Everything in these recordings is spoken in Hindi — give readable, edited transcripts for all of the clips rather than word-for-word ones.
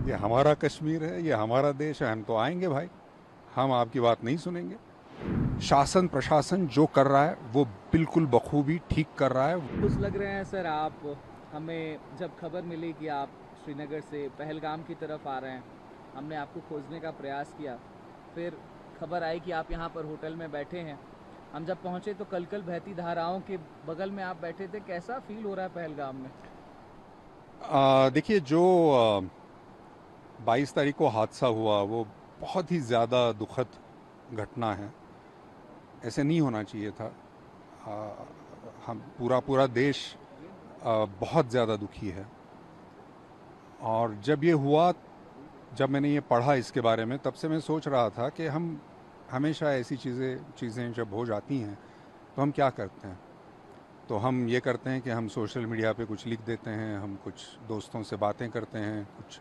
ये हमारा कश्मीर है, ये हमारा देश है, हम तो आएंगे भाई। हम आपकी बात नहीं सुनेंगे। शासन प्रशासन जो कर रहा है वो बिल्कुल बखूबी ठीक कर रहा है। खुश लग रहे हैं सर आप? हमें जब खबर मिली कि आप श्रीनगर से पहलगाम की तरफ आ रहे हैं, हमने आपको खोजने का प्रयास किया। फिर खबर आई कि आप यहाँ पर होटल में बैठे हैं। हम जब पहुँचे तो कलकल बहती धाराओं के बगल में आप बैठे थे। कैसा फील हो रहा है पहलगाम में? देखिए, जो 22 तारीख को हादसा हुआ वो बहुत ही ज़्यादा दुखद घटना है। ऐसे नहीं होना चाहिए था। आ, हम पूरा पूरा देश बहुत ज़्यादा दुखी है। और जब ये हुआ, जब मैंने ये पढ़ा इसके बारे में, तब से मैं सोच रहा था कि हम हमेशा ऐसी चीज़ें जब हो जाती हैं तो हम क्या करते हैं। तो हम ये करते हैं कि हम सोशल मीडिया पे कुछ लिख देते हैं, हम कुछ दोस्तों से बातें करते हैं, कुछ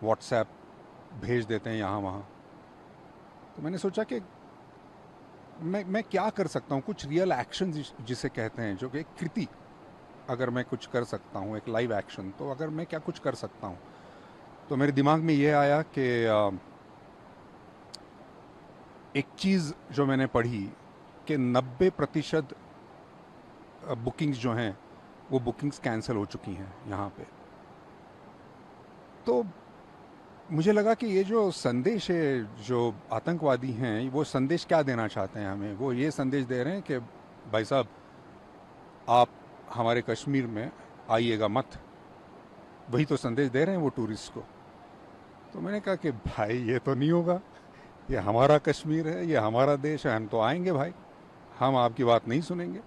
व्हाट्सएप भेज देते हैं यहाँ वहाँ। तो मैंने सोचा कि मैं क्या कर सकता हूँ, कुछ रियल एक्शन जिसे कहते हैं, जो कि एक कृति अगर मैं कुछ कर सकता हूँ, एक लाइव एक्शन, तो अगर मैं क्या कुछ कर सकता हूँ। तो मेरे दिमाग में ये आया कि एक चीज़ जो मैंने पढ़ी कि 90% बुकिंग्स जो हैं वो बुकिंग्स कैंसिल हो चुकी हैं यहाँ पे। तो मुझे लगा कि ये जो संदेश है, जो आतंकवादी हैं, वो संदेश क्या देना चाहते हैं हमें। वो ये संदेश दे रहे हैं कि भाई साहब, आप हमारे कश्मीर में आइएगा मत। वही तो संदेश दे रहे हैं वो टूरिस्ट को। तो मैंने कहा कि भाई ये तो नहीं होगा। ये हमारा कश्मीर है, ये हमारा देश है, हम तो आएंगे भाई। हम आपकी बात नहीं सुनेंगे।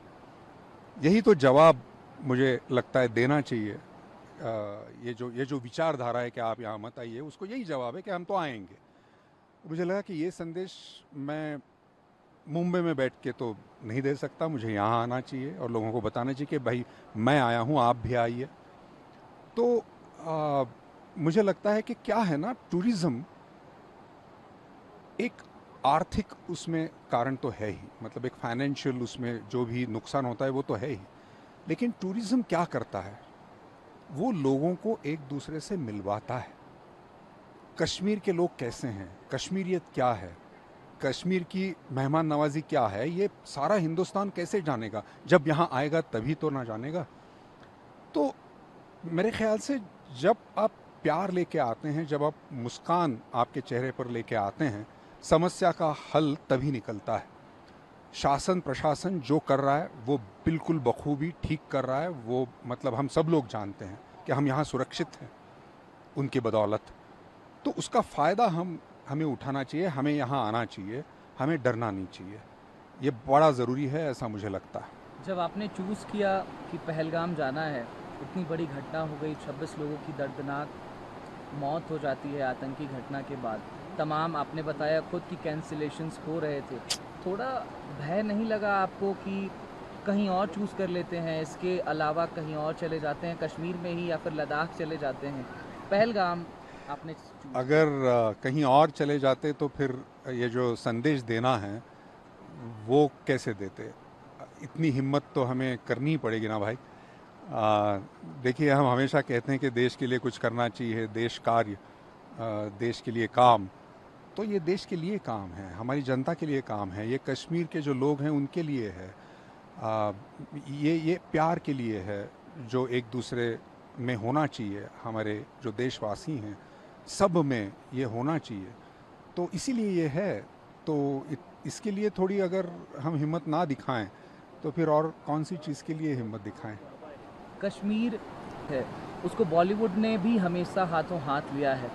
यही तो जवाब मुझे लगता है देना चाहिए। ये जो विचारधारा है कि आप यहाँ मत आइए, उसको यही जवाब है कि हम तो आएंगे। मुझे लगा कि ये संदेश मैं मुंबई में बैठ के तो नहीं दे सकता। मुझे यहाँ आना चाहिए और लोगों को बताना चाहिए कि भाई मैं आया हूँ, आप भी आइए। तो मुझे लगता है कि क्या है ना, टूरिज़्म एक आर्थिक उसमें कारण तो है ही, मतलब एक फाइनेंशियल उसमें जो भी नुकसान होता है वो तो है ही। लेकिन टूरिज़्म क्या करता है, वो लोगों को एक दूसरे से मिलवाता है। कश्मीर के लोग कैसे हैं, कश्मीरियत क्या है, कश्मीर की मेहमान नवाजी क्या है, ये सारा हिंदुस्तान कैसे जानेगा। जब यहाँ आएगा तभी तो ना जानेगा। तो मेरे ख्याल से जब आप प्यार लेके आते हैं, जब आप मुस्कान आपके चेहरे पर लेके आते हैं, समस्या का हल तभी निकलता है। शासन प्रशासन जो कर रहा है वो बिल्कुल बखूबी ठीक कर रहा है। वो मतलब हम सब लोग जानते हैं कि हम यहाँ सुरक्षित हैं उनकी बदौलत। तो उसका फ़ायदा हमें उठाना चाहिए, हमें यहाँ आना चाहिए, हमें डरना नहीं चाहिए। ये बड़ा ज़रूरी है, ऐसा मुझे लगता है। जब आपने चूज़ किया कि पहलगाम जाना है, इतनी बड़ी घटना हो गई, 26 लोगों की दर्दनाक मौत हो जाती है आतंकी घटना के बाद। तमाम आपने बताया खुद की कैंसिलेशंस हो रहे थे। थोड़ा भय नहीं लगा आपको कि कहीं और चूज़ कर लेते हैं, इसके अलावा कहीं और चले जाते हैं, कश्मीर में ही, या फिर लद्दाख चले जाते हैं? पहलगाम आपने चूज़ किया। अगर कहीं और चले जाते तो फिर ये जो संदेश देना है वो कैसे देते। इतनी हिम्मत तो हमें करनी ही पड़ेगी ना भाई। देखिए, हम हमेशा कहते हैं कि देश के लिए कुछ करना चाहिए, देश कार्य, देश के लिए काम। तो ये देश के लिए काम है, हमारी जनता के लिए काम है, ये कश्मीर के जो लोग हैं उनके लिए है। आ, ये प्यार के लिए है जो एक दूसरे में होना चाहिए। हमारे जो देशवासी हैं सब में ये होना चाहिए। तो इसीलिए ये है। तो इसके लिए थोड़ी अगर हम हिम्मत ना दिखाएं तो फिर और कौन सी चीज़ के लिए हिम्मत दिखाएं। कश्मीर है, उसको बॉलीवुड ने भी हमेशा हाथों हाथ लिया है।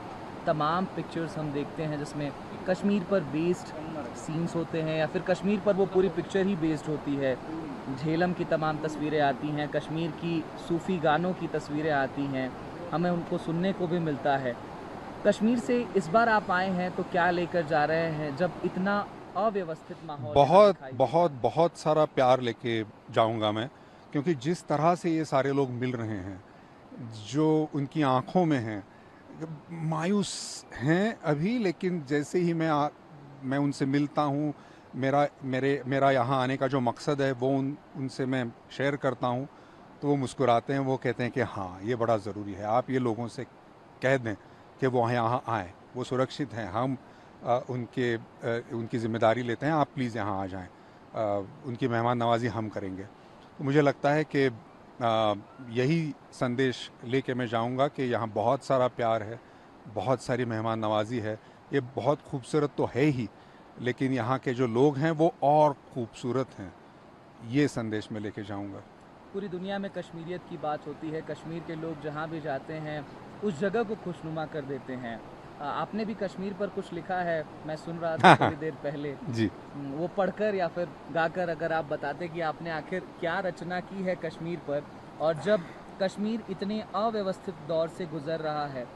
तमाम पिक्चर्स हम देखते हैं जिसमें कश्मीर पर बेस्ड सीन्स होते हैं, या फिर कश्मीर पर वो पूरी पिक्चर ही बेस्ड होती है। झेलम की तमाम तस्वीरें आती हैं, कश्मीर की सूफ़ी गानों की तस्वीरें आती हैं, हमें उनको सुनने को भी मिलता है। कश्मीर से इस बार आप आए हैं तो क्या लेकर जा रहे हैं, जब इतना अव्यवस्थित माहौल यहाँ बहुत दिखाई देता बहुत है? बहुत सारा प्यार लेके जाऊंगा मैं। क्योंकि जिस तरह से ये सारे लोग मिल रहे हैं, जो उनकी आंखों में है, मायूस हैं अभी, लेकिन जैसे ही मैं उनसे मिलता हूँ, मेरा यहाँ आने का जो मकसद है वो उनसे मैं शेयर करता हूँ, तो वो मुस्कुराते हैं। वो कहते हैं कि हाँ, ये बड़ा ज़रूरी है, आप ये लोगों से कह दें कि वो यहाँ आएँ, वो सुरक्षित हैं, हम उनकी ज़िम्मेदारी लेते हैं, आप प्लीज़ यहाँ आ जाएँ, उनकी मेहमान नवाज़ी हम करेंगे। तो मुझे लगता है कि यही संदेश लेके मैं जाऊँगा कि यहाँ बहुत सारा प्यार है, बहुत सारी मेहमान नवाज़ी है। ये बहुत खूबसूरत तो है ही, लेकिन यहाँ के जो लोग हैं वो और खूबसूरत हैं। ये संदेश मैं लेके जाऊँगा। पूरी दुनिया में कश्मीरियत की बात होती है, कश्मीर के लोग जहाँ भी जाते हैं उस जगह को खुशनुमा कर देते हैं। आपने भी कश्मीर पर कुछ लिखा है, मैं सुन रहा था थोड़ी देर पहले। जी। वो पढ़कर या फिर गाकर अगर आप बताते कि आपने आखिर क्या रचना की है कश्मीर पर, और जब कश्मीर इतने अव्यवस्थित दौर से गुजर रहा है,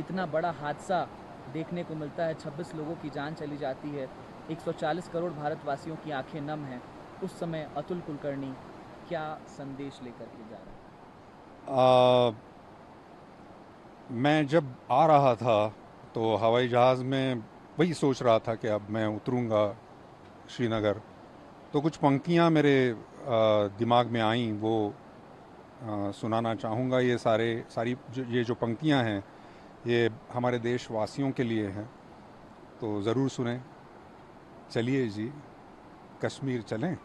इतना बड़ा हादसा देखने को मिलता है, 26 लोगों की जान चली जाती है, 140 करोड़ भारतवासियों की आंखें नम हैं, उस समय अतुल कुलकर्णी क्या संदेश लेकर के जा रहा है? मैं जब आ रहा था तो हवाई जहाज़ में वही सोच रहा था कि अब मैं उतरूँगा श्रीनगर, तो कुछ पंक्तियाँ मेरे दिमाग में आईं, वो सुनाना चाहूँगा। ये सारी ये जो पंक्तियाँ हैं ये हमारे देशवासियों के लिए हैं, तो ज़रूर सुनें। चलिए जी कश्मीर चलें,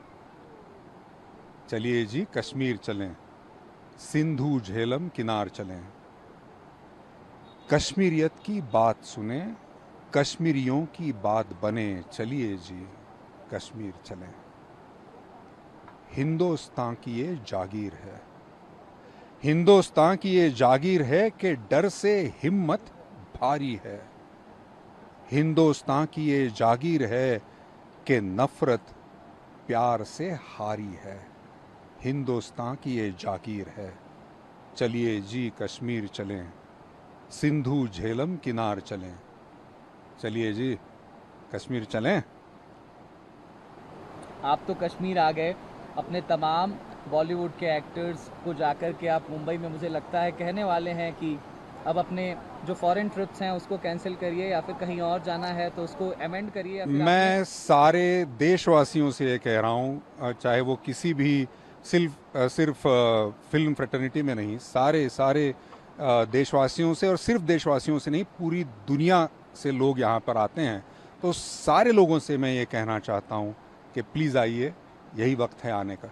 चलिए जी कश्मीर चलें, सिंधु झेलम किनार चलें, कश्मीरियत की बात सुने, कश्मीरियों की बात बने, चलिए जी कश्मीर चलें। हिंदुस्तान की ये जागीर है, हिंदुस्तान की ये जागीर है कि डर से हिम्मत भारी है, हिंदुस्तान की ये जागीर है कि नफरत प्यार से हारी है, हिंदुस्तान की ये जागीर है। चलिए जी कश्मीर चलें, सिंधु झेलम किनार चलें, चलिए जी कश्मीर चलें। आप तो कश्मीर आ गए, अपने तमाम बॉलीवुड के एक्टर्स को जाकर के आप मुंबई में मुझे लगता है कहने वाले हैं कि अब अपने जो फॉरेन ट्रिप्स हैं उसको कैंसिल करिए, या फिर कहीं और जाना है तो उसको अमेंड करिए, या फिर मैं सारे देशवासियों से ये कह रहा हूँ, चाहे वो किसी भी सिर्फ फिल्म फ्रेटर्निटी में नहीं, सारे देशवासियों से, और सिर्फ देशवासियों से नहीं, पूरी दुनिया से लोग यहाँ पर आते हैं, तो सारे लोगों से मैं ये कहना चाहता हूँ कि प्लीज़ आइए, यही वक्त है आने का।